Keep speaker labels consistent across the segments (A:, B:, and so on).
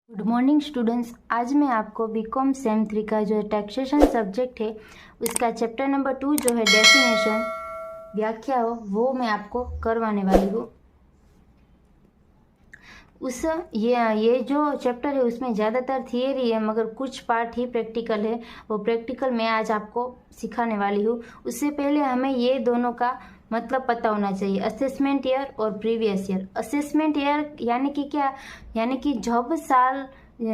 A: Good morning students. आज मैं आपको बीकॉम सेम 3 का जो टैक्सेशन सब्जेक्ट है उसका चैप्टर नंबर 2 जो है डेफिनेशन व्याख्या हो वो मैं आपको करवाने वाली हूँ। ये जो चैप्टर है उसमें ज़्यादातर थियरी है मगर कुछ पार्ट ही प्रैक्टिकल है। वो प्रैक्टिकल मैं आज आपको सिखाने वाली हूँ। उससे पहले हमें ये दोनों का मतलब पता होना चाहिए, असेसमेंट ईयर और प्रीवियस ईयर। असेसमेंट ईयर यानी कि क्या, यानी कि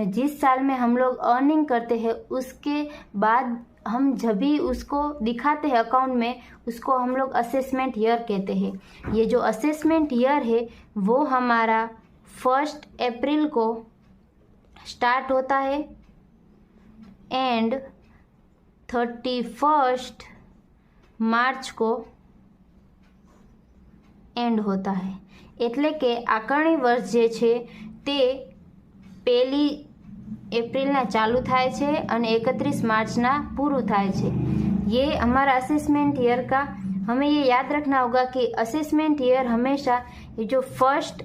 A: जिस साल में हम लोग अर्निंग करते हैं उसके बाद हम जब भी उसको दिखाते हैं अकाउंट में उसको हम लोग असेसमेंट ईयर कहते हैं। ये जो असेसमेंट ईयर है वो हमारा 1 अप्रैल को स्टार्ट होता है एंड 31 मार्च को એન્ડ હોતા है। એટલે કે આકારણી વર્ષ જે છે તે 1 એપ્રિલના ચાલુ થાય છે અને 31 માર્ચના પૂરું થાય છે। ये हमारा असेसमेंट ईयर का हमें ये याद रखना होगा कि असेसमेंट ईयर हमेशा ये जो 1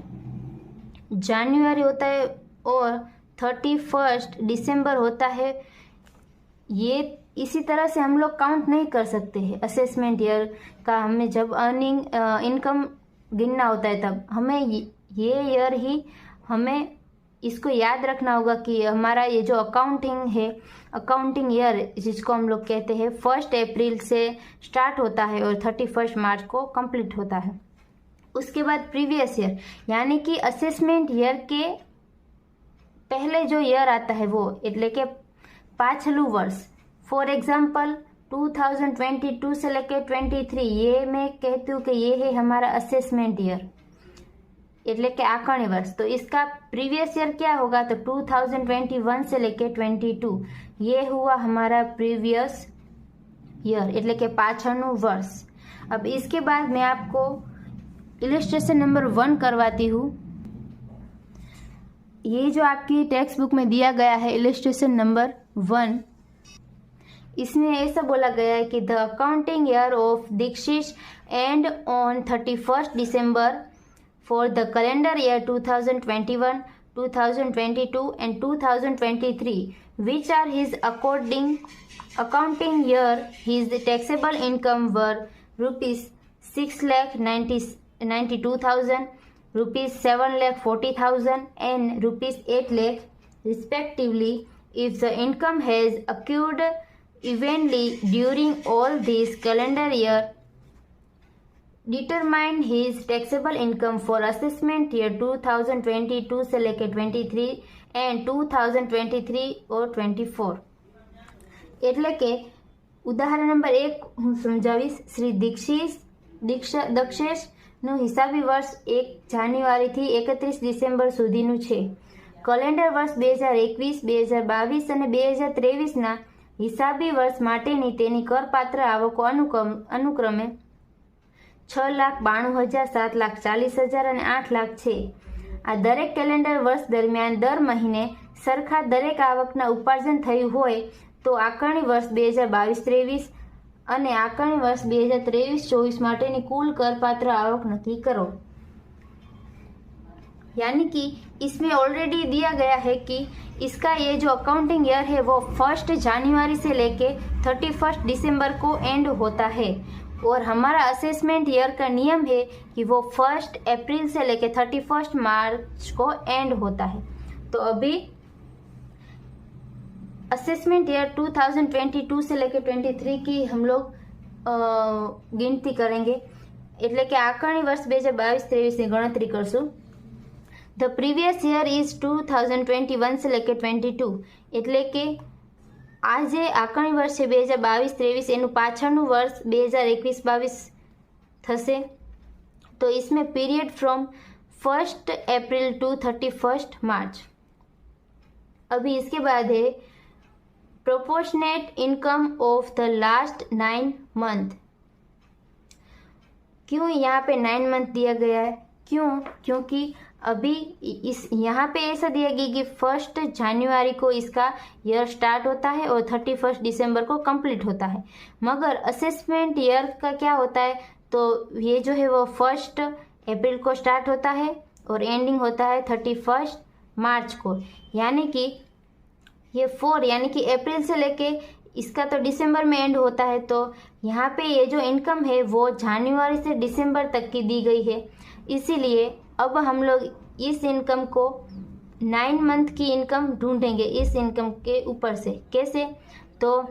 A: जनवरी होता है और 31 दिसंबर होता है, ये इसी तरह से हम लोग काउंट नहीं कर सकते हैं। असेसमेंट ईयर का हमें जब अर्निंग इनकम गिनना होता है तब हमें ये ईयर ही हमें इसको याद रखना होगा कि हमारा ये जो अकाउंटिंग है, अकाउंटिंग ईयर जिसको हम लोग कहते हैं 1 अप्रैल से स्टार्ट होता है और 31 मार्च को कंप्लीट होता है। उसके बाद प्रीवियस ईयर यानी कि असेसमेंट ईयर के पहले जो ईयर आता है वो એટલે કે પાછલું વર્ષ। फॉर एग्जाम्पल 2022 से लेकर 23 ये मैं कहती हूँ कि ये है हमारा असेसमेंट ईयर એટલે કે આકારણી वर्ष। तो इसका प्रीवियस ईयर क्या होगा, तो 2021 से लेकर 22 ये हुआ हमारा प्रीवियस ईयर એટલે કે પાછળનું वर्ष। अब इसके बाद मैं आपको इलस्ट्रेशन नंबर 1 करवाती हूँ। ये जो आपकी टेक्स्ट बुक में दिया गया है इलस्ट्रेशन नंबर 1, इसमें ऐसा बोला गया है कि द अकाउंटिंग ईयर ऑफ दीक्षित end on 31 December for the calendar year 2021, 2022 एंड 2023 which are his accounting year, his taxable income were rupees 6,92,000, rupees 7,40,000 and rupees 8 lakh respectively. If the income has accrued evenly during all this calendar year, determine his taxable income for assessment year 2022 से लेकर 23 and 2023 और 24। એટલે કે ઉદાહરણ number 1 હું સમજાવીશ। શ્રી દક્ષેશનું હિસાબી વર્ષ 1 જાન્યુઆરીથી 31 ડિસેમ્બર સુધીનું છે। કેલેન્ડર વર્ષ 2021, 2022 અને 2023ના હિસાબી વર્ષ માટેની તેની કરપાત્ર આવકો અનુક્રમે 6,92,000, 7,40,000 અને 8 લાખ છે। આ દરેક કેલેન્ડર વર્ષ દરમિયાન દર મહિને સરખા દરેક આવકના ઉપાર્જન થયું હોય તો આકારણી વર્ષ 2022-23 અને આકારણી વર્ષ 2023-24 માટેની કુલ કરપાત્ર આવક નક્કી કરો। यानी कि इसमें ऑलरेडी दिया गया है कि इसका ये जो अकाउंटिंग ईयर है वो 1 जनवरी से लेके 31 दिसंबर को एंड होता है और हमारा असेसमेंट ईयर का नियम है कि वो 1 अप्रैल से लेके 31 मार्च को एंड होता है। तो अभी असेसमेंट ईयर 2022 से लेके 23 की हम लोग गिनती करेंगे એટલે કે આકારણી વર્ષ 2022-23 ની ગણતરી કરશું। ધ પ્રીવિયસ યર ઇઝ 2021 से लेके 22 એટલે કે આ જે આકારણી વર્ષ છે 2022-23 એનું પાછળનું વર્ષ 2021-22 થશે। તો इसमें पीरियड फ्रॉम 1 अप्रैल टू 31 मार्च। अभी इसके बाद है proportionate income of the last 9 month. क्यों यहाँ पे 9 मंथ दिया गया है, क्यों, क्योंकि अभी इस यहाँ पे ऐसा दिया गया कि 1 जनवरी को इसका ईयर स्टार्ट होता है और 31 दिसंबर को कंप्लीट होता है। मगर असेसमेंट ईयर का क्या होता है, तो ये जो है वो 1 अप्रैल को स्टार्ट होता है और एंडिंग होता है 31 मार्च को, यानी कि ये 4 यानी कि अप्रैल से लेके इसका तो दिसंबर में एंड होता है। तो यहाँ पे ये जो इनकम है वो जनवरी से दिसंबर तक की दी गई है। इसीलिए अब हम लोग इस इनकम को 9 मंथ की इनकम ढूंढेंगे इस इनकम के ऊपर से। कैसे? तो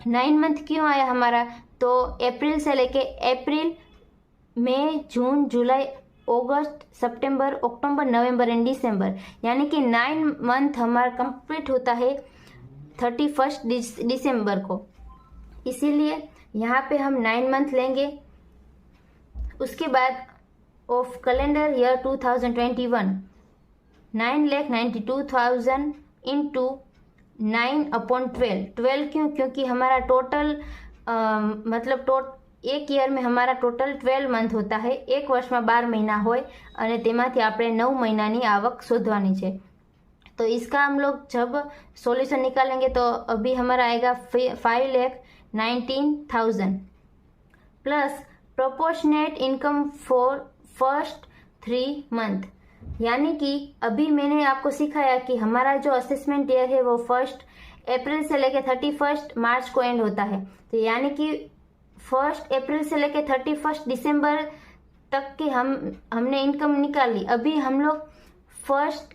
A: 9 मंथ क्यों आया हमारा? तो अप्रैल से लेके अप्रैल, मई, जून, जुलाई, अगस्त, सितंबर, अक्टूबर, नवंबर एंड दिसंबर, यानी कि 9 मंथ हमारा कंप्लीट होता है 31 दिसंबर को। इसीलिए यहाँ पे हम 9 मंथ लेंगे। उसके बाद ऑफ कैलेंडर ईयर 2021 9,92,000 इंटू 9/12। 12 क्यों? क्योंकि हमारा टोटल एक ईयर में हमारा टोटल 12 मंथ होता है। एक वर्ष में 12 महीना होय અને તેમાંથી આપણે 9 મહિનાની આવક શોધવાની છે। तो इसका हम लोग जब सॉल्यूशन निकालेंगे तो अभी हमारा आएगा 5,19,000 plus proportionate income for first 3 month, यानी कि अभी मैंने आपको सिखाया कि हमारा जो असेसमेंट ईयर है वो 1 अप्रैल से लेकर 31 मार्च को एंड होता है। तो यानी कि 1 अप्रैल से लेकर 31 दिसंबर तक की हमने इनकम निकाली। अभी हम लोग 1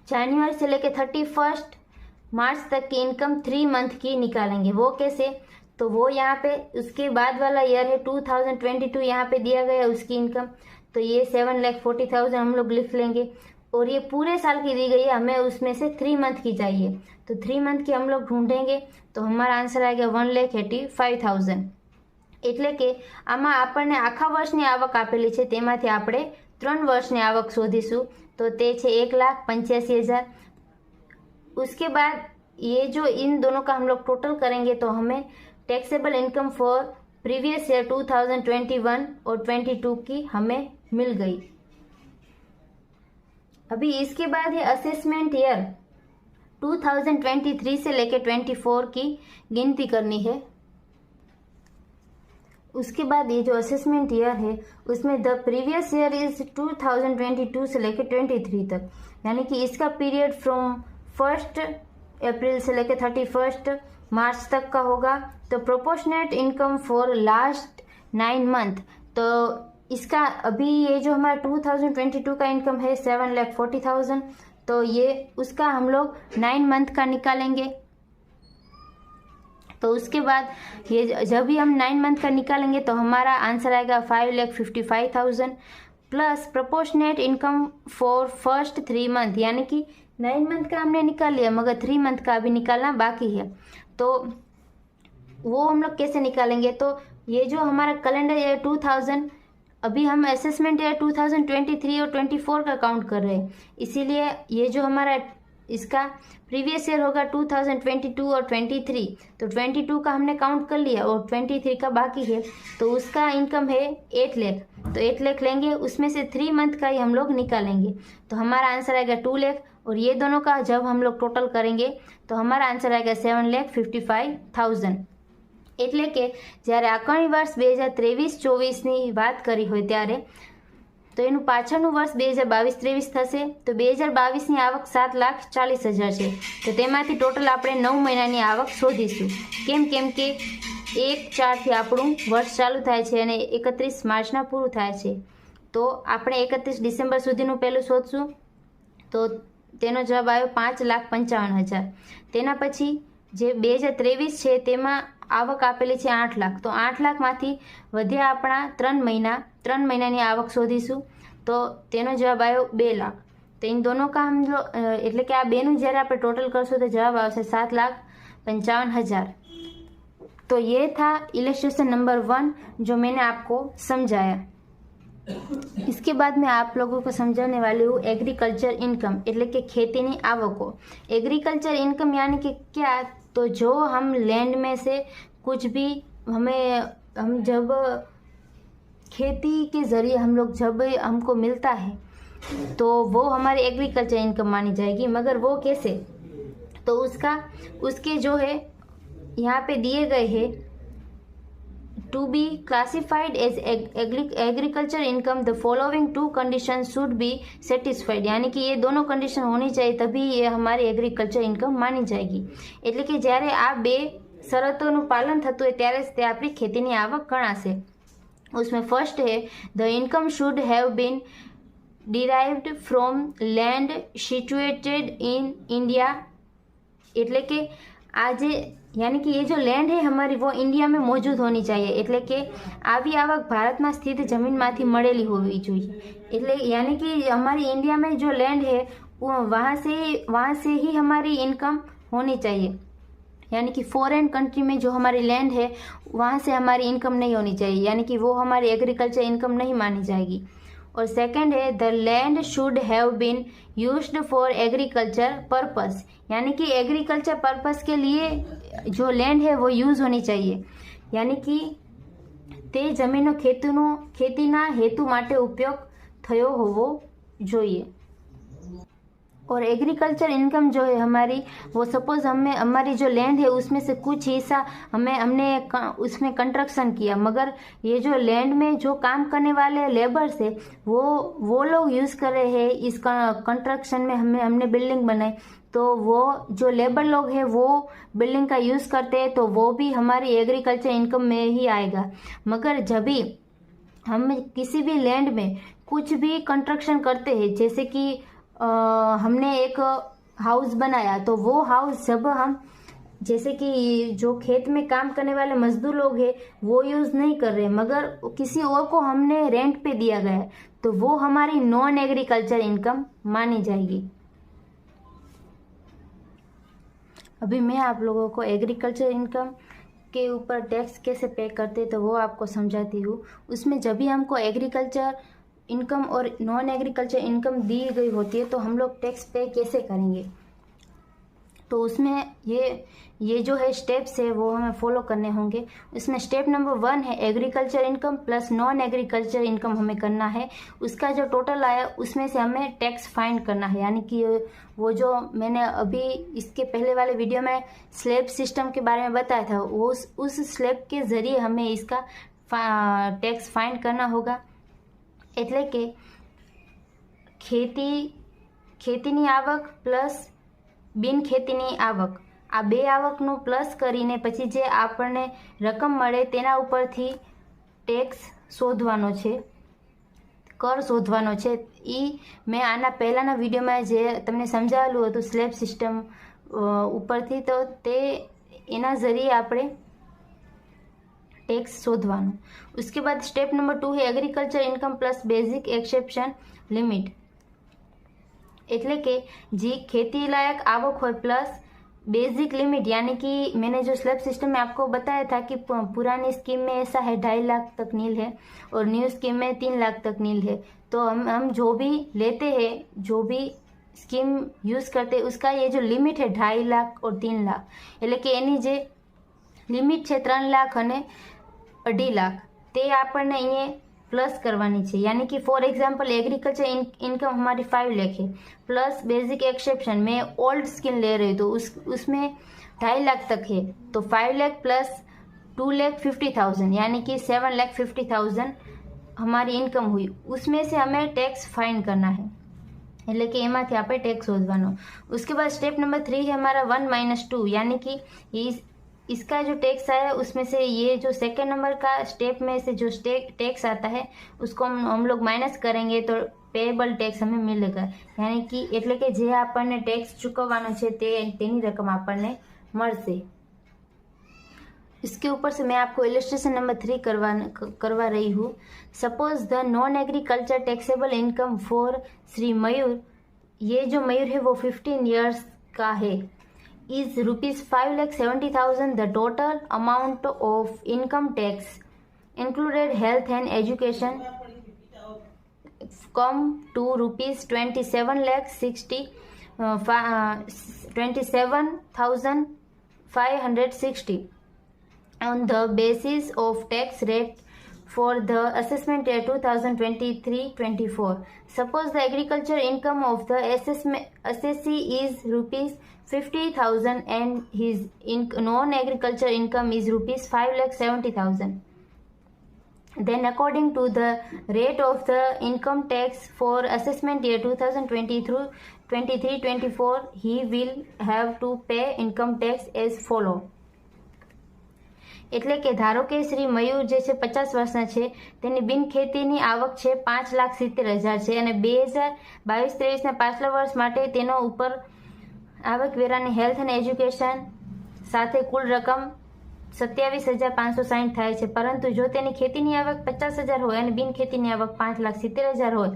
A: जनवरी से लेकर 31 मार्च तक की इनकम 3 मंथ की निकालेंगे। वो कैसे? तो वो यहाँ पे उसके बाद वाला ईयर है 2022, यहाँ पे दिया गया है उसकी इनकम। तो ये 7,40,000 हम लोग लिख लेंगे और ये पूरे साल की दी गई है, हमें उसमें से 3 मंथ की चाहिए। तो 3 मंथ की हम लोग ढूंढेंगे तो हमारा आंसर आएगा 1,85,000। એટલે કે આમાં આપણને આખા વર્ષની આવક આપેલી છે, તેમાંથી આપણે 3 વર્ષની આવક શોધીશું। तो તે છે 1,85,000। उसके बाद ये जो इन दोनों का हम लोग टोटल करेंगे तो हमें taxable income for previous year 2021 और 22 की हमें मिल गई। अभी इसके बाद है असेसमेंट ईयर 2023 से लेकर 24 की गिनती करनी है। उसके बाद ये जो असेसमेंट ईयर है उसमें द प्रीवियस ईयर इज 2022 से लेकर 23 तक, यानी कि इसका पीरियड फ्रॉम 1 अप्रैल से लेकर 31 मार्च तक का होगा। तो proportionate income for last 9 month, तो इसका अभी ये जो हमारा 2022 का इनकम है 7,40,000, तो ये उसका हम लोग 9 मंथ का निकालेंगे। तो उसके बाद ये जब भी हम 9 मंथ का निकालेंगे तो हमारा आंसर आएगा 5,55,000 plus proportionate income for first 3 month, यानी कि 9 मंथ का हमने निकाल लिया मगर 3 मंथ का अभी निकालना बाकी है। तो वो हम लोग कैसे निकालेंगे? तो ये जो हमारा कैलेंडर ईयर 2000, अभी हम असेसमेंट ईयर 2023 और 24 का काउंट कर रहे हैं, इसीलिए ये जो हमारा इसका प्रीवियस ईयर होगा 2022 और 23। तो 22 का हमने काउंट कर लिया और 23 का बाकी है, तो उसका इनकम है 8 लाख। तो 8 लाख लेंगे, उसमें से 3 मंथ का ही हम लोग निकालेंगे। तो हमारा आंसर आएगा 2 लाख और ये दोनों का जब हम लोग टोटल करेंगे तो हमारा आंसर आएगा 7,55,000। એટલે કે જ્યારે આકારણી વર્ષ 2023-24ની વાત કરી હોય ત્યારે તો એનું પાછળનું વર્ષ 2022-23 થશે। તો 2022ની આવક 7,40,000 છે, તો તેમાંથી ટોટલ આપણે 9 મહિનાની આવક શોધીશું। કેમ કે 1/4થી આપણું વર્ષ ચાલુ થાય છે અને 31 માર્ચના પૂરું થાય છે। તો આપણે 31 ડિસેમ્બર સુધીનું પહેલું શોધશું, તો તેનો જવાબ આવ્યો 5,55,000। તેના પછી જે 2023 છે તેમાં आवक आपेली है 8 लाख, तो 8 लाखमांथी वध्या आपणा 3 महीनानी आवक शोधीशुं। तो तेनो जवाब आयो 2 लाख। तो इन दोनों का हम एटले के आ बेनु ज्यारे आपणे टोटल करशुं तो जवाब आवशे 7,55,000। तो ये था इलस्ट्रेशन नंबर 1 जो मैंने आपको समझाया। इसके बाद मैं आप लोगों को समझाने वाली हूँ एग्रीकल्चर इनकम, एटले के खेतीनी आवको। एग्रीकल्चर इनकम यानी कि क्या? तो जो हम लैंड में से कुछ भी हम जब खेती के ज़रिए हम लोग जब हमको मिलता है तो वो हमारी एग्रीकल्चर इनकम मानी जाएगी। मगर वो कैसे? तो उसके जो है यहाँ पे दिए गए हैं To be classified as agriculture income, the following two conditions should be satisfied. यानी कि ये दोनों कंडीशन होनी चाहिए तभी ये हमारी એગ્રીકલ્ચર ઇન્કમ માની જાયગી. એટલે કે જ્યારે આ બે શરતોનું પાલન થતું હોય ત્યારે જ તે આપણી ખેતીની આવક ગણાશે. उसमें फर्स्ट है the income should have been derived from land situated in India. એટલે કે आज यानी कि ये जो लैंड है हमारी वो इंडिया में मौजूद होनी चाहिए. એટલે કે આવી આવક ભારતમાં સ્થિત જમીનમાંથી મળેલી હોવી જોઈએ. એટલે यानी कि हमारी इंडिया में जो लैंड है वहाँ से ही हमारी इनकम होनी चाहिए. यानी कि फॉरेन कंट्री में जो हमारी लैंड है वहाँ से हमारी इनकम नहीं होनी चाहिए. यानी कि वो हमारी एग्रीकल्चर इनकम नहीं मानी जाएगी. और सेकंड है the land should have been used for agriculture purpose. यानी कि एग्रीकल्चर पर्पस के लिए जो लैंड है वो यूज़ होनी चाहिए. यानी कि તે જમીનનો ખેતીના હેતુ માટે ઉપયોગ થયો હોવો જોઈએ. और एग्रीकल्चर इनकम जो है हमारी वो सपोज हमारी जो लैंड है उसमें से कुछ हिस्सा हमने उसमें कंस्ट्रक्शन किया, मगर ये जो लैंड में जो काम करने वाले लेबर्स है वो लोग यूज़ कर रहे हैं इस कंस्ट्रक्शन में. हमने बिल्डिंग बनाई तो वो जो लेबर लोग हैं वो बिल्डिंग का यूज़ करते हैं तो वो भी हमारी एग्रीकल्चर इनकम में ही आएगा. मगर जब भी हम किसी भी लैंड में कुछ भी कंस्ट्रक्शन करते हैं, जैसे कि हमने एक हाउस बनाया तो वो हाउस जब हम जैसे कि जो खेत में काम करने वाले मजदूर लोग हैं वो यूज़ नहीं कर रहे मगर किसी और को हमने रेंट पे दिया गया है तो वो हमारी नॉन एग्रीकल्चर इनकम मानी जाएगी. अभी मैं आप लोगों को एग्रीकल्चर इनकम के ऊपर टैक्स कैसे पे करते तो वो आपको समझाती हूँ. उसमें जब भी हमको एग्रीकल्चर इनकम और नॉन एग्रीकल्चर इनकम दी गई होती है तो हम लोग टैक्स पे कैसे करेंगे. तो उसमें ये जो है स्टेप्स है वो हमें फॉलो करने होंगे. उसमें स्टेप नंबर 1 है agriculture income plus non agriculture income हमें करना है. उसका जो टोटल आया उसमें से हमें टैक्स फाइंड करना है. यानी कि वो जो मैंने अभी इसके पहले वाले वीडियो में स्लैब सिस्टम के बारे में बताया था उस स्लैब के ज़रिए हमें इसका टैक्स फाइंड करना होगा. એટલે કે ખેતીની આવક પ્લસ બિન ખેતીની આવક આ બે આવકનું પ્લસ કરીને પછી જે આપણને રકમ મળે તેના ઉપરથી ટેક્સ શોધવાનો છે, કર શોધવાનો છે. મેં આના પહેલાંના વિડીયોમાં જે તમને સમજાવેલું હતું સ્લેબ સિસ્ટમ ઉપરથી તો તે એના જરીએ આપણે टैक्स शोधवानो. उसके बाद स्टेप नंबर 2 है agriculture income plus basic exemption limit. એટલે કે जी खेती लायक आवक हो प्लस बेसिक लिमिट. यानी कि मैंने जो स्लैब सिस्टम में आपको बताया था कि पुरानी स्कीम में ऐसा है 2.5 लाख तक नील है और न्यू स्कीम में 3 लाख तक नील है. तो हम जो भी लेते हैं जो भी स्कीम यूज़ करते हैं उसका ये जो लिमिट है 2.5 लाख और 3 लाख એટલે કે એની જે લિમિટ છે 3 લાખ અને 2.5 લાખ તે આપણને અહીંયા પ્લસ કરવાની છે. यानी कि फॉर एग्जांपल एग्रीकल्चर इनकम हमारी 5 लाख है प्लस बेसिक एक्सेप्शन में ओल्ड स्कीम ले रही हूँ तो उसमें 2.5 लाख तक है तो 5 लाख प्लस 2,50,000 यानी कि 7,50,000 हमारी इनकम हुई. उसमें से हमें टैक्स फाइन करना है એટલે કે એમાંથી આપણે टैक्स શોધવાનો. उसके बाद स्टेप नंबर 3 है हमारा 1 - 2 यानी कि इसका जो टैक्स आया उसमें से ये जो सेकेंड नंबर का स्टेप में से जो टैक्स आता है उसको हम लोग माइनस करेंगे तो पेएबल टैक्स हमें मिलेगा. यानी कि એટલે કે જે આપણને टैक्स ચૂકવવાનો છે તેની રકમ આપણને મળશે. इसके ऊपर से मैं आपको इलस्ट्रेशन नंबर 3 करवा रही हूँ. Suppose the non agriculture taxable income for Shri Mayur. ये जो मयूर है वो 15 ईयर्स का है. is ₹5,70,000. The total amount of income tax included health and education come to ₹27,560 on the basis of tax rate for the assessment year 2023-24. Suppose the agriculture income of the assessee is ₹50,000 and his non-agriculture income is ₹5,70,000. then according to the rate of the income tax for assessment year 2023-24 he will have to pay income tax as follow. એટલે કે ધારો કે શ્રી મયુર જે છે 50 વર્ષના છે, તેની બિનખેતીની આવક છે 5,70,000 છે અને 2022-23ના પાછલા વર્ષ માટે તેનો ઉપર આવકવેરાની હેલ્થ અને એજ્યુકેશન સાથે કુલ રકમ 27,560 થાય છે. પરંતુ જો તેની ખેતીની આવક 50,000 હોય અને બિનખેતીની આવક 5,70,000 હોય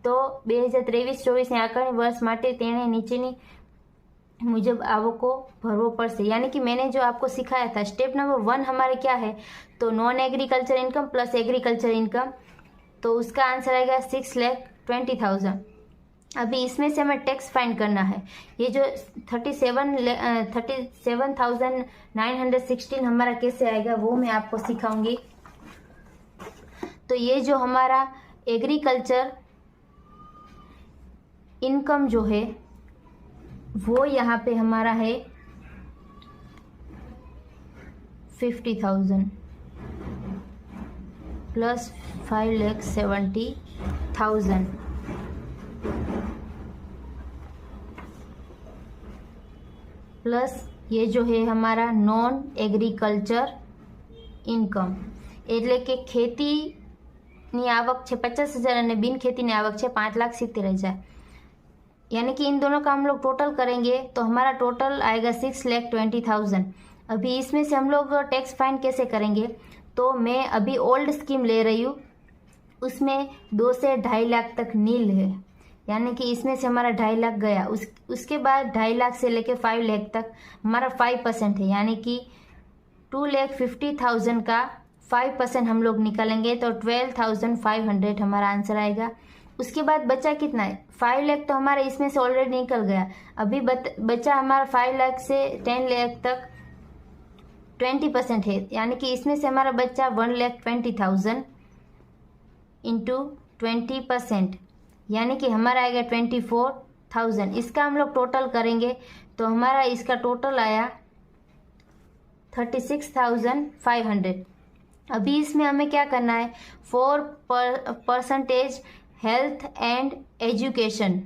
A: તો 2023-24ની આકારણી वर्ष માટે તેણે નીચેની मुजब आवको भरवो पड़से. यानी कि मैंने जो आपको सिखाया था स्टेप नंबर 1 हमारे क्या है, तो non agriculture income plus agriculture income, तो उसका आंसर आएगा 6,20,000. अभी इसमें से हमें टैक्स फाइंड करना है. ये जो 37,916 हमारा कैसे आएगा वो मैं आपको सिखाऊंगी. तो ये जो हमारा एग्रीकल्चर इनकम जो है वो यहाँ पे हमारा है 50,000 प्लस 5,70,000 प्लस ये जो है हमारा नॉन एग्रीकल्चर इनकम એટલે કે ખેતીની આવક છે 50,000 અને બિન ખેતીની આવક છે 5,70,000. यानी कि इन दोनों का हम लोग टोटल करेंगे तो हमारा टोटल आएगा 6,20,000. अभी इसमें से हम लोग टैक्स फाइंड कैसे करेंगे, तो मैं अभी ओल्ड स्कीम ले रही हूँ, उसमें 2 से 2.5 लाख तक नील है. यानी कि इसमें से हमारा 2.5 लाख गया, उसके बाद 2.5 लाख से लेके 5 लाख तक हमारा 5% है. यानी कि 2,50,000 का 5% हम लोग निकालेंगे तो 12,500 हमारा आंसर आएगा. उसके बाद बचा कितना है, 5 लाख तो हमारा इसमें से ऑलरेडी निकल गया. अभी बचा हमारा 5 लाख से 10 लाख तक 20% है. यानी कि इसमें से हमारा बच्चा 1,20,000 इंटू 20%, यानी कि हमारा आएगा 24,000. इसका हम लोग टोटल करेंगे तो हमारा इसका टोटल आया 36,500. अभी इसमें हमें क्या करना है, 4% हेल्थ एंड एजुकेशन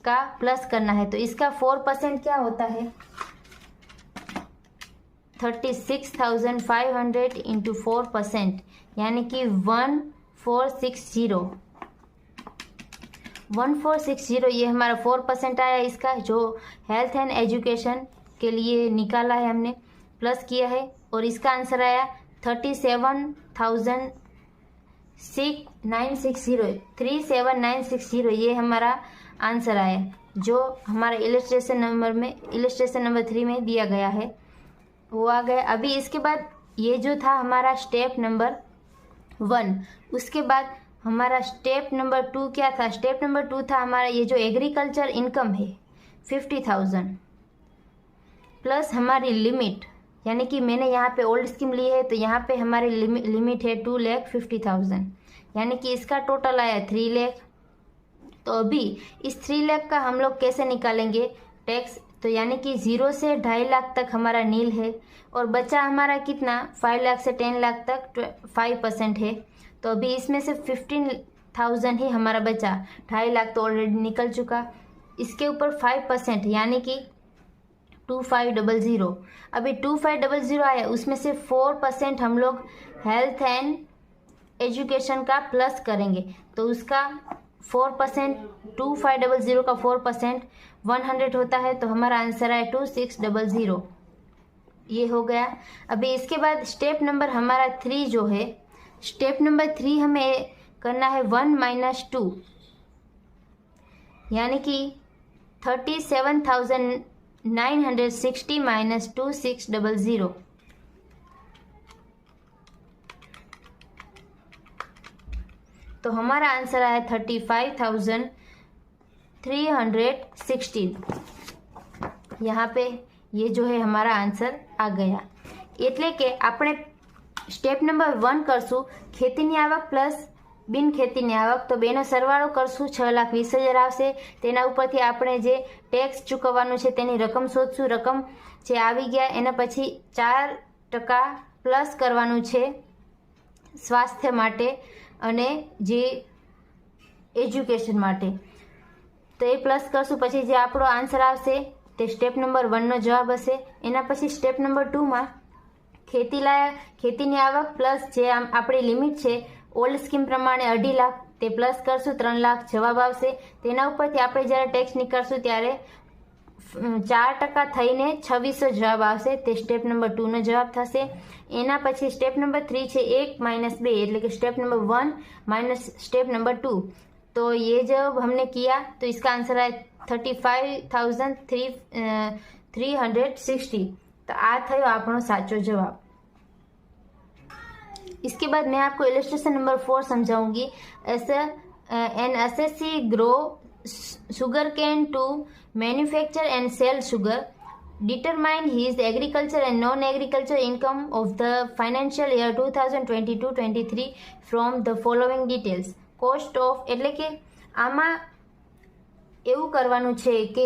A: का प्लस करना है. तो इसका 4% क्या होता है, 36,500 इंटू 4%, यानी कि 1460 ये हमारा 4% आया इसका, जो हेल्थ एंड एजुकेशन के लिए निकाला है हमने, प्लस किया है. और इसका आंसर आया 37,960 ये हमारा आंसर आया, जो हमारा इलस्ट्रेशन नंबर 3 में दिया गया है वो आ गया. अभी इसके बाद ये जो था हमारा स्टेप नंबर 1, उसके बाद हमारा स्टेप नंबर 2 क्या था, स्टेप नंबर 2 था हमारा ये जो एग्रीकल्चर इनकम है 50,000 प्लस हमारी लिमिट, यानी कि मैंने यहाँ पे ओल्ड स्कीम ली है तो यहाँ पे हमारी लिमिट है 2,50,000, यानी कि इसका टोटल आया 3 लाख. तो अभी इस 3 लाख का हम लोग कैसे निकालेंगे टैक्स, तो यानी कि 0 से 2.5 लाख तक हमारा नील है और बचा हमारा कितना 5 लाख से 10 लाख तक 5% है. तो अभी इसमें से 15,000 ही हमारा बचा, 2.5 लाख तो ऑलरेडी निकल चुका. इसके ऊपर 5% यानी कि 2500. अभी 2500 आया, उसमें से 4% हम लोग हेल्थ एंड एजुकेशन का प्लस करेंगे. तो उसका 4%, 2500 का 4% 100 होता है, तो हमारा आंसर है 2600. ये हो गया. अभी इसके बाद स्टेप नंबर हमारा 3 जो है, स्टेप नंबर 3 हमें करना है 1 - 2, यानी कि 37,960 - 2600. तो हमारा आंसर आया 35,316. यहाँ पे ये जो है हमारा आंसर आ गया. એટલે કે આપણે સ્ટેપ નંબર 1 કરશું ખેતીની આવક પ્લસ બિન ખેતીની આવક, તો બેનો સરવાળો કરશું 6,20,000 આવશે. તેના ઉપરથી આપણે જે ટેક્સ ચૂકવવાનું છે તેની રકમ શોધશું. રકમ જે આવી ગયા એના પછી 4% પ્લસ કરવાનું છે સ્વાસ્થ્ય માટે અને જે એજ્યુકેશન માટે. તો એ પ્લસ કરશું પછી જે આપણો આન્સર આવશે તે સ્ટેપ નંબર 1નો જવાબ હશે. એના પછી સ્ટેપ નંબર 2માં ખેતીની આવક પ્લસ જે આપણી લિમિટ છે ઓલ્ડ સ્કીમ પ્રમાણે 2.5 લાખ તે પ્લસ કરશું 3 લાખ જવાબ આવશે. તેના ઉપરથી આપણે જ્યારે ટેક્સ નીકાળશું ત્યારે 4% થઈને 2600 જવાબ આવશે. તે સ્ટેપ નંબર 2નો જવાબ થશે. એના પછી સ્ટેપ નંબર 3 છે 1 - 2 એટલે કે step number 1 minus step number 2. तो ये जब हमने किया तो इसका आंसर आया 35,360. तो आ थयो आपनो साचो जवाब. इसके बाद मैं आपको इलस्ट्रेशन नंबर 4 समझाऊंगी. An SSC grow sugar cane to manufacture and sell sugar. Determine his agriculture and non-agriculture income of the financial year 2022-23 from the following details. Cost of એટલે કે આમાં એવું કરવાનું છે કે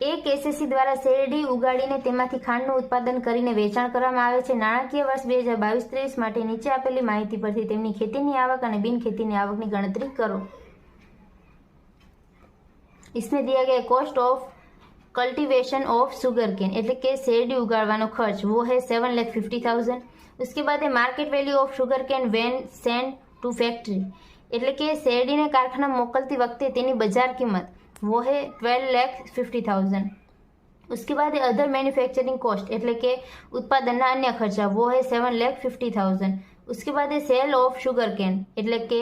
A: એક એસએસસી દ્વારા શેરડી ઉગાડીને તેમાંથી ખાંડનું ઉત્પાદન કરીને વેચાણ કરવામાં આવે છે. નાણાકીય વર્ષ 2022-23 માટે નીચે આપેલી માહિતી પરથી તેમની ખેતીની આવક અને બિનખેતીની આવકની ગણતરી કરો. इसमें दिया गया cost of cultivation of sugar cane એટલે કે શેરડી ઉગાડવાનો ખર્ચ वो है 7,50,000. उसके बाद है market value of sugar cane when send to factory એટલે કે શેરડીને કારખાના મોકલતી વખતે તેની બજાર કિંમત वो है 12,50,000. उसके बाद है अदर मैन्युफैक्चरिंग कॉस्ट એટલે કે ઉત્પાદનના અન્ય ખર્ચા वो है 7,50,000. उसके बाद है सेल ऑफ शुगर केन એટલે કે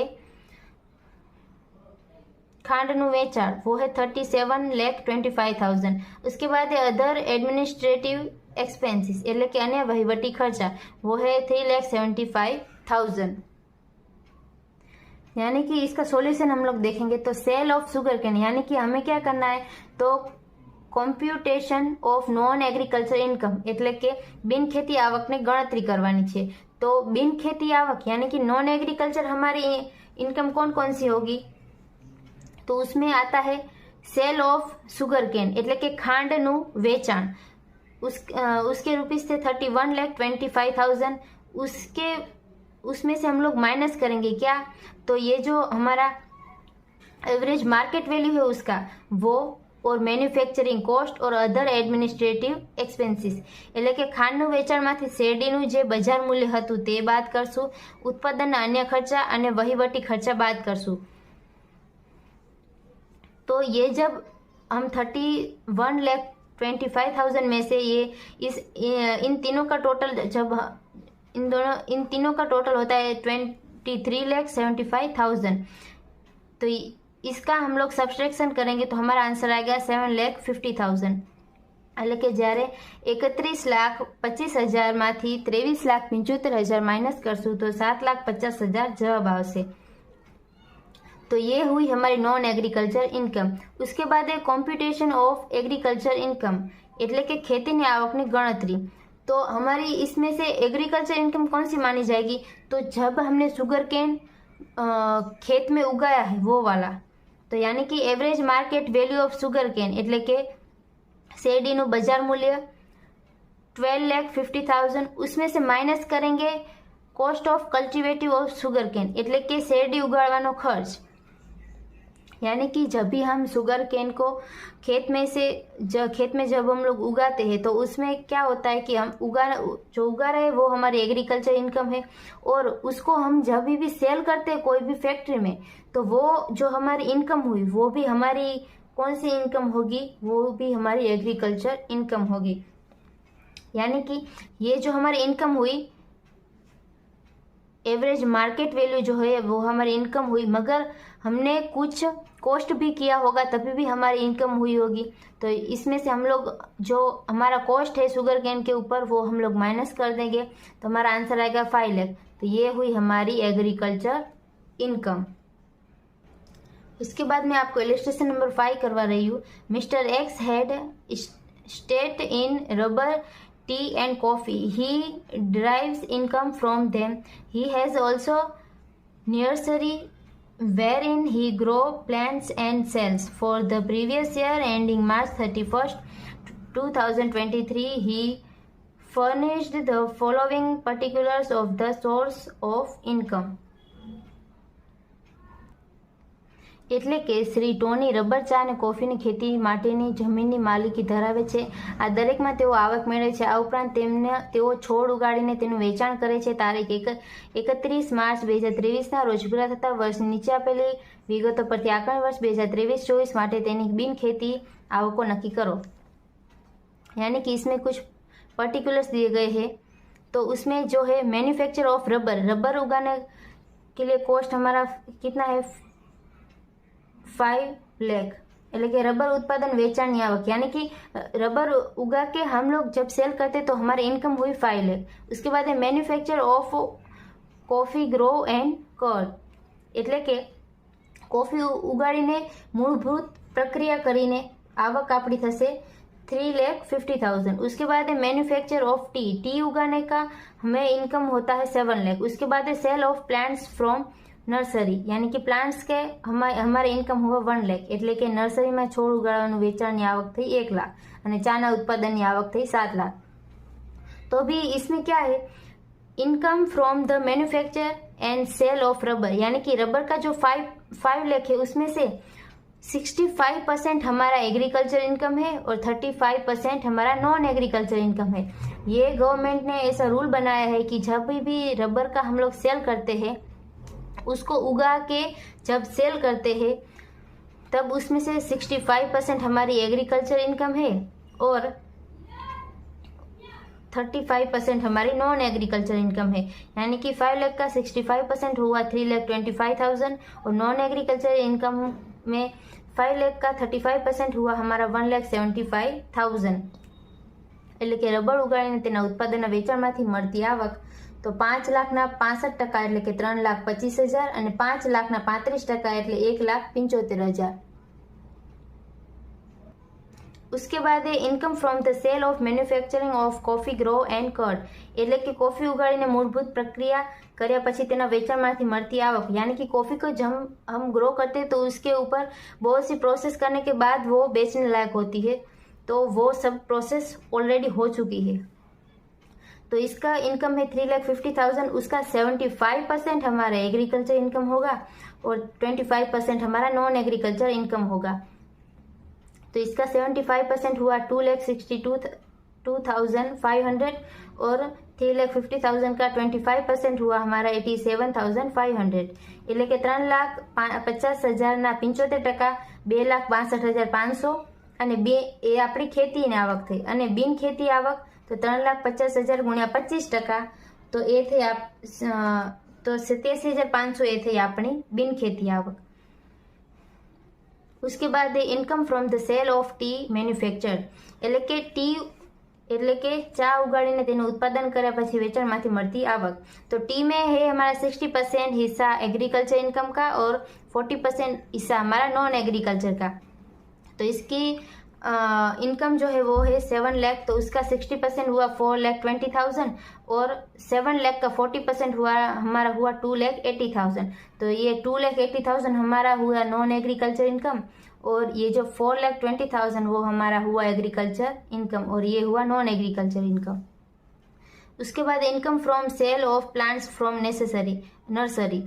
A: खांडનું વેચાણ वो है 37,25,000. उसके बाद है अदर एडमिनिस्ट्रेटिव एक्सपेंसेस એટલે કે अन्य વહીવટી ખર્ચા वो है 3,75,000. यानी कि इसका सॉल्यूशन हम लोग देखेंगे तो सेल ऑफ शुगर केन यानी कि हमें क्या करना है तो computation of non agriculture income એટલે કે બિનખેતી આવકની ગણતરી કરવાની છે. तो बिनखेती आवक यानी कि नॉन एग्रीकल्चर हमारी इनकम कौन कौन सी होगी तो उसमें आता है सेल ऑफ शुगर केन એટલે કે ખાંડનું વેચાણ उसके रुपीज थे 31,25,000. उसमें से हम लोग माइनस करेंगे क्या तो ये जो हमारा एवरेज मार्केट वैल्यू है उसका वो और मैन्युफैक्चरिंग कॉस्ट और अदर एडमिनिस्ट्रेटिव एक्सपेन्सिस એટલે કે ખાંડનું વેચાણમાંથી શેરડીનું જે બજાર મૂલ્ય હતું તે બાદ કરશું. ઉત્પાદનના અન્ય ખર્ચા અને વહીવટી ખર્ચા બાદ કરશું. तो ये जब हम 31,25,000 में से ये इन तीनों का टोटल जब इन तीनों का टोटल होता है 23,75,000 तो इसका हम लोग सब्सट्रैक्शन करेंगे तो हमारा आंसर आएगा 7,50,000. એટલે કે જ્યારે 31,25,000 માંથી 23,75,000 माइनस करશું तो 7,50,000 जवाब આવશે. तो ये हुई हमारी नॉन एग्रीकल्चर इनकम. उसके बाद है कॉम्प्यूटेशन ऑफ एग्रीकल्चर इनकम એટલે કે ખેતીની આવકની ગણતરી. तो हमारी इसमें से एग्रीकल्चर इनकम कौन सी मानी जाएगी तो जब हमने शुगर केन खेत में उगाया है वो वाला. तो यानी कि average market value of sugar cane એટલે કે શેરડીનું બજાર મૂલ્ય 12,50,000 उसमें से माइनस करेंगे cost of cultivation of sugar cane એટલે કે શેરડી ઉગાડવાનો खर्च. यानी कि जब भी हम शुगर केन को खेत में जब हम लोग उगाते हैं तो उसमें क्या होता है कि हम जो उगा रहे हैं वो हमारी एग्रीकल्चर इनकम है और उसको हम जब भी सेल करते हैं कोई भी फैक्ट्री में तो वो जो हमारी इनकम हुई वो भी हमारी कौन सी इनकम होगी वो भी हमारी एग्रीकल्चर इनकम होगी. यानी कि ये जो हमारी इनकम हुई एवरेज मार्केट वैल्यू जो है वो हमारी इनकम हुई मगर हमने कुछ कॉस्ट भी किया होगा तभी भी हमारी इनकम हुई होगी. तो इसमें से हम लोग जो हमारा कॉस्ट है शुगर केन के ऊपर वो हम लोग माइनस कर देंगे तो हमारा आंसर आएगा 5 लाख. तो ये हुई हमारी एग्रीकल्चर इनकम. उसके बाद मैं आपको इलस्ट्रेशन नंबर 5 करवा रही हूँ. Mister x had state in rubber tea and coffee. He derives income from them. He has also nursery wherein he grow plants and sells. For the previous year ending March 31st, 2023, he furnished the following particulars of the source of income. એટલે કે Shri Tony rubber ચા અને કોફીની ખેતી માટેની જમીનની માલિકી ધરાવે છે. આ દરેકમાં તેઓ આવક મેળવે છે. આ ઉપરાંત તેઓ છોડ ઉગાડીને તેનું વેચાણ કરે છે. તારીખ 31 માર્ચ 2023ના રોજ પૂરા થતા વર્ષની નીચે આપેલી વિગતો પરથી આકારણી વર્ષ 2023-24 માટે તેની બિન खेती आवकों नक्की करो. यानी कि इसमें कुछ पर्टिकुलर्स दिए गए हैं. तो उसमें जो है मैन्युफैक्चर ऑफ रबर उगाने के लिए कॉस्ट हमारा कितना है 5 लाख. એટલે કે रबर उत्पादन वेचाण आवक यानी कि रबर उगा के हम लोग जब सेल करते तो हमारी इनकम हुई 5 लाख. उसके बाद है manufacture of coffee grow and cured એટલે કે कॉफी उगाड़ीने मूलभूत प्रक्रिया करीने आवक आपकी थशे 3,50,000. उसके बाद है मैन्युफैक्चर ऑफ टी उगाने का हमें इनकम होता है 7 लाख. उसके बाद है sale of plants from nursery यानी कि प्लांट्स के हमारे इनकम हुआ 1 लाख. એટલે કે નર્સરીમાં છોડ ઉગાડવાનું વેચાણની આવક થઈ 1 લાખ અને ચાના ઉત્પાદનની આવક થઈ 7 लाख. तो अभी इसमें क्या है income from the manufacture and sale of rubber यानी कि रबर का जो 5 लाख है उसमें से 65% हमारा एग्रीकल्चर इनकम है और 35% हमारा नॉन एग्रीकल्चर इनकम है. ये गवर्नमेंट ने ऐसा रूल बनाया है कि जब भी रबर का हम लोग सेल करते हैं उसको उगा के जब सेल करते हैं तब उसमें से 65% हमारी एग्रीकल्चर इनकम है और 35% हमारी नॉन एग्रीकल्चर इनकम है. यानी कि 5 लाख का 65% हुआ 3,25,000 और नॉन एग्रीकल्चर इनकम में 5 लाख का 35% हुआ हमारा 1,75,000. એટલે કે રબર ઉગાડીને તેના ઉત્પાદનના વેચાણમાંથી મળતી આવક तो 5 लाखના 65% એટલે કે 3,25,000 અને 5 લાખના 35% એટલે 1,75,000. उसके बाद है income from the sale of manufacturing of coffee grow and cured એટલે કે કોફી ઉગાડીને મૂળભૂત પ્રક્રિયા કર્યા પછી તેના વેચાણમાંથી મળતી आवक. यानी कि कॉफी को जब हम ग्रो करते हैं तो उसके ऊपर बहुत सी प्रोसेस करने के बाद वो बेचने लायक होती है. तो वो सब प्रोसेस ऑलरेडी हो चुकी है. तो इसका इनकम है 3,50,000. उसका 75% हमारा एग्रीकल्चर इनकम होगा और 25% हमारा नॉन एग्रीकल्चर इनकम होगा. तो इसका 75% हुआ 2,62,500 और 3,50,000 का 25% हुआ हमारा 87,500 એટલે કે 3,50,000ના 75% 2,62,500 અને એ આપણી ખેતીની આવક થઈ. અને બિન ખેતી આવક तो 3,50,000 गुण્યા 25% तो ये थे तो 87,500 ये थे अपनी बिन खेती आवक. उसके बाद income from the sale of tea manufacture એટલે કે ટી એટલે કે ચા ઉગાડીને તેનું ઉત્પાદન કર્યા પછી વેચાણમાંથી મળતી આવક. तो टी में है हमारा 60% हिस्सा एग्रीकल्चर इनकम का और 40% हिस्सा हमारा नॉन एग्रीकल्चर का. तो इसकी इनकम जो है वो है 7 लाख. तो उसका 60% हुआ 4,20,000 और 7 लाख का 40% हुआ हमारा हुआ 2,80,000. तो ये 2,80,000 हमारा हुआ नॉन एग्रीकल्चर इनकम और ये जो 4,20,000 वो हमारा हुआ एग्रीकल्चर इनकम और ये हुआ नॉन एग्रीकल्चर इनकम. उसके बाद income from sale of plants from nursery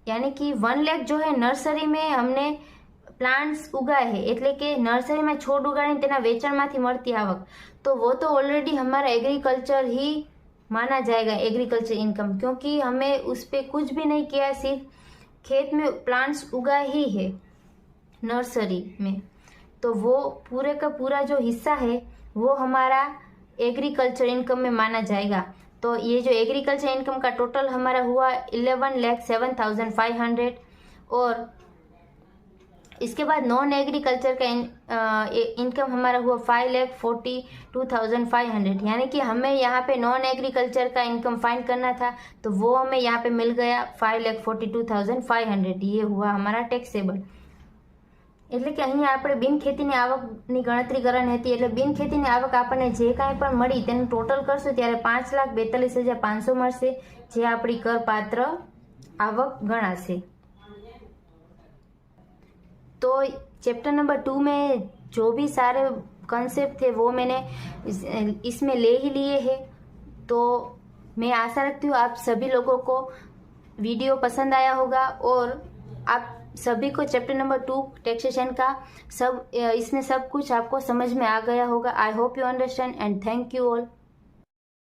A: यानी कि 1 लाख जो है नर्सरी में हमने प्लांट्स उगाए हैं એટલે કે નર્સરીમાં છોડ ઉગાડીને તેના વેચાણમાંથી મળતી આવક. तो वो तो ऑलरेडी हमारा एग्रीकल्चर ही माना जाएगा एग्रीकल्चर इनकम क्योंकि हमें उस पर कुछ भी नहीं किया सिर्फ खेत में प्लांट्स उगाए ही है नर्सरी में. तो वो पूरे का पूरा जो हिस्सा है वो हमारा एग्रीकल्चर इनकम में माना जाएगा. तो ये जो एग्रीकल्चर इनकम का टोटल हमारा हुआ 11,07,500 और इसके बाद नॉन एग्रीकल्चर का इनकम हमारा हुआ 5,42,500. यानी कि हमें यहाँ पे नॉन एग्रीकल्चर का इनकम फाइंड करना था तो वो हमें यहाँ पे मिल गया 5,42,500. ये हुआ हमारा टैक्सेबल. એટલે કે અહીંયા આપણે બિન ખેતીની આવકની ગણતરી કરવાની હતી એટલે બિન ખેતીની આવક આપણને જે કાંઈ પણ મળી તેનું ટોટલ કરશું ત્યારે 5,42,500 મળશે જે આપણી કરપાત્ર આવક ગણાશે. तो चैप्टर नंबर 2 में जो भी सारे कंसेप्ट थे वो मैंने इसमें ले ही लिए हैं। तो मैं आशा रखती हूँ आप सभी लोगों को वीडियो पसंद आया होगा और आप सभी को चैप्टर नंबर 2 टैक्सेशन का इसमें सब कुछ आपको समझ में आ गया होगा। I hope you understand and thank you all.